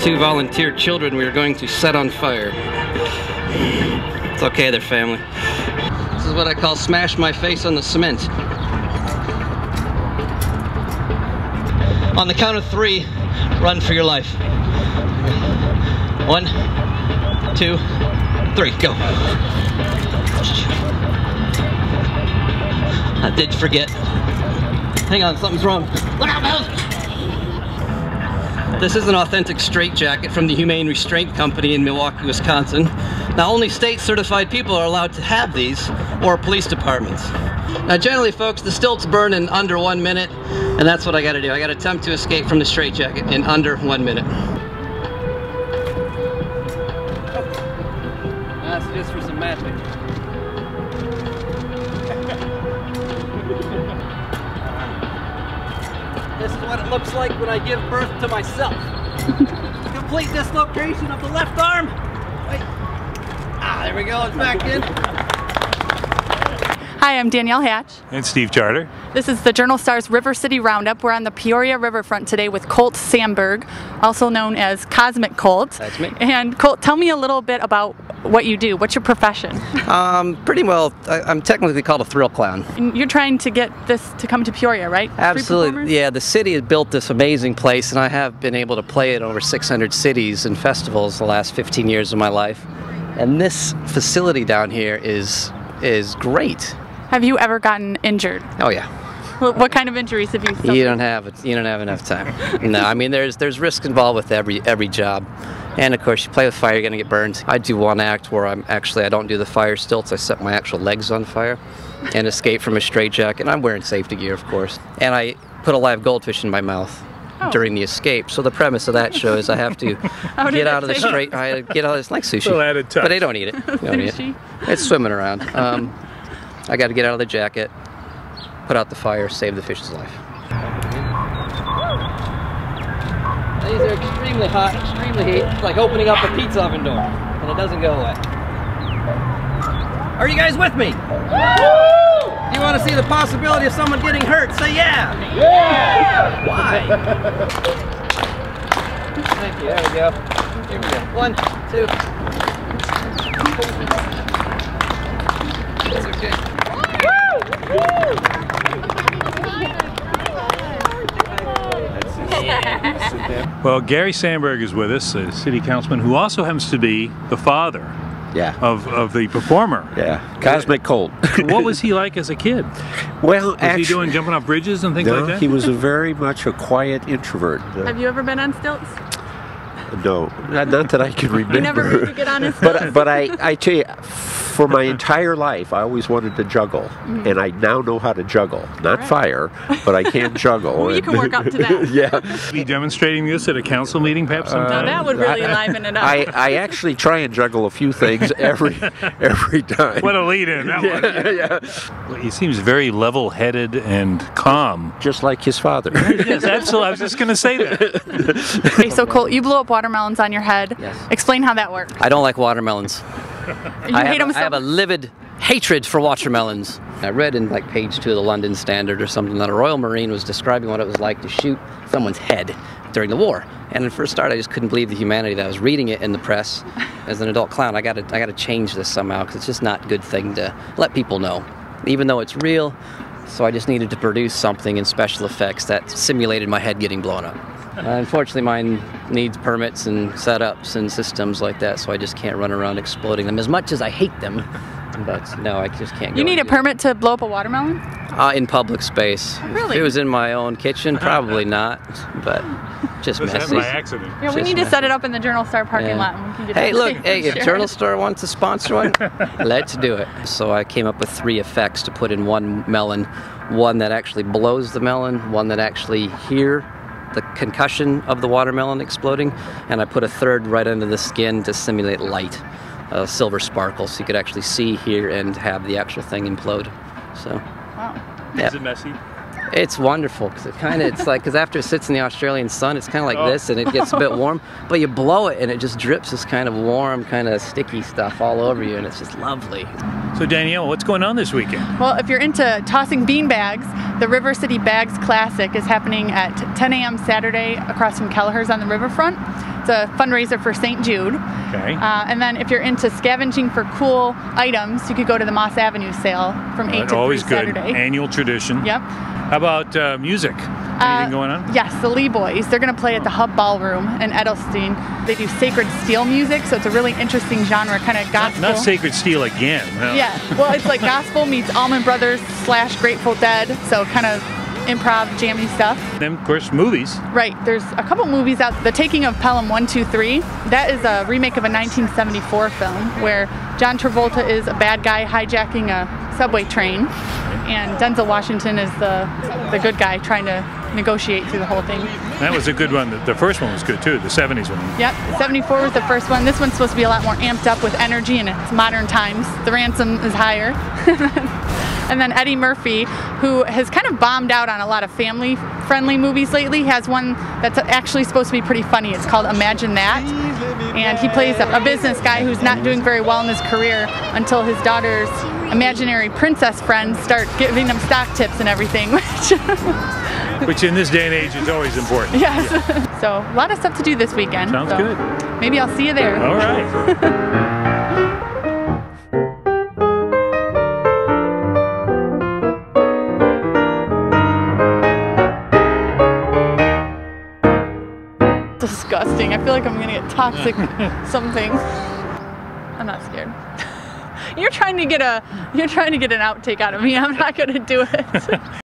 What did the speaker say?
2 volunteer children we were going to set on fire. It's okay, they're family. This is what I call smash my face on the cement. On the count of 3, run for your life. 1, 2, 3, go. I did forget. Hang on, something's wrong. Look out, Mouse! This is an authentic straitjacket from the Humane Restraint Company in Milwaukee, Wisconsin. Now, only state-certified people are allowed to have these, or police departments. Now, generally, folks, the stilts burn in under 1 minute, and that's what I gotta do. I gotta attempt to escape from the straitjacket in under 1 minute. That's just for some magic. This is what it looks like when I give birth to myself. Complete dislocation of the left arm. Wait. Ah, there we go, it's back in. Hi, I'm Danielle Hatch. And Steve Charter. This is the Journal Star's River City Roundup. We're on the Peoria Riverfront today with Colt Sandberg, also known as Cosmic Colt. That's me. And Colt, tell me a little bit about what you do. What's your profession? Pretty well, I'm technically called a thrill clown. And you're trying to get this to come to Peoria, right? Absolutely, yeah. The city has built this amazing place, and I have been able to play it over 600 cities and festivals the last 15 years of my life. And this facility down here is great. Have you ever gotten injured? Oh yeah. What kind of injuries have you suffered? You don't have enough time. No, I mean there's risk involved with every job. And of course, you play with fire, you're gonna get burned. I do one act where I don't do the fire stilts. I set my actual legs on fire and escape from a straitjacket. And I'm wearing safety gear, of course. And I put a live goldfish in my mouth during the escape. So the premise of that show is I have to get out of the straight. I get out of this like sushi, but they don't eat it. They don't eat it. It's swimming around. I got to get out of the jacket, put out the fire, save the fish's life. These are extremely hot, extremely heat. It's like opening up a pizza oven door, and it doesn't go away. Are you guys with me? Woo! Do you want to see the possibility of someone getting hurt? Say yeah! Yeah! Why? Thank you, there we go. Here we go. 1, 2. It's okay. Well, Gary Sandberg is with us, a city councilman who also happens to be the father of the performer. Yeah, Cosmic Colt. What was he like as a kid? Well, was he doing jumping off bridges and things like that? He was very much a quiet introvert. Have you ever been on stilts? No, not that I can remember. You never made to get on his stilts? But I tell you, for my entire life, I always wanted to juggle, and I now know how to juggle. Not fire, but I can juggle. Well, you can work up to that. Yeah. Be demonstrating this at a council meeting, perhaps sometime? That would really liven it up. I actually try and juggle a few things every time. What a lead-in that was. Yeah. Well, he seems very level-headed and calm. Just like his father. Yes, absolutely. I was just going to say that. Okay, so Colt, you blew up watermelons on your head. Yes. Explain how that works. I don't like watermelons. You hate them so I have a livid hatred for watermelons. I read in like page 2 of the London Standard or something that a Royal Marine was describing what it was like to shoot someone's head during the war. And at first start, I just couldn't believe the humanity that I was reading it in the press as an adult clown. I got to change this somehow because it's just not a good thing to let people know, even though it's real. So I just needed to produce something in special effects that simulated my head getting blown up. Unfortunately, mine needs permits and setups and systems like that, so I just can't run around exploding them as much as I hate them. But no, I just can't go. You need a permit to blow up a watermelon? In public space. Really? If it was in my own kitchen, probably not, but just This happened messy. by accident. Yeah, we need to set it up in the Journal Star parking lot. And we can get Hey, it look, hey, if Sure. Journal Star wants to sponsor one, let's do it. So I came up with 3 effects to put in one melon. One that actually blows the melon, one that actually hear the concussion of the watermelon exploding, and I put a 3rd right under the skin to simulate light, silver sparkle, so you could actually see, hear, and have the actual thing implode. So, Wow. yeah. Is it messy? It's wonderful because it's like, because after it sits in the Australian sun, it's kind of like this, and it gets a bit warm, but you blow it and it just drips this kind of warm, kind of sticky stuff all over you, and it's just lovely. So Danielle, what's going on this weekend? Well, if you're into tossing bean bags, the River City Bags Classic is happening at 10 a.m. Saturday across from Kelleher's on the riverfront. It's a fundraiser for St. Jude. Okay. And then if you're into scavenging for cool items, you could go to the Moss Avenue sale from 8 to 3 Always good. Saturday. Annual tradition. Yep. How about music? Anything going on? Yes, the Lee Boys. They're going to play at the Hub Ballroom in Edelstein. They do sacred steel music, so it's a really interesting genre, kind of gospel. Not Sacred Steel again. No. Yeah, well, it's like gospel meets Allman Brothers / Grateful Dead, so kind of improv, jammy stuff. Then, of course, movies. Right, there's a couple movies out. The Taking of Pelham 1, 2, 3. That is a remake of a 1974 film where John Travolta is a bad guy hijacking a subway train, and Denzel Washington is the good guy trying to negotiate through the whole thing. That was a good one. The first one was good too, the 70s one. Yep, 74 was the first one. This one's supposed to be a lot more amped up with energy, and it's modern times. The ransom is higher. And then Eddie Murphy, who has kind of bombed out on a lot of family-friendly movies lately, has one that's actually supposed to be pretty funny. It's called Imagine That. And he plays a business guy who's not doing very well in his career until his daughter's imaginary princess friends start giving him stock tips and everything. Which in this day and age is always important. Yes. Yeah. So a lot of stuff to do this weekend. Sounds so good. Maybe I'll see you there. All right. Disgusting. I feel like I'm gonna get toxic something. I'm not scared. You're trying to get an outtake out of me. I'm not gonna do it.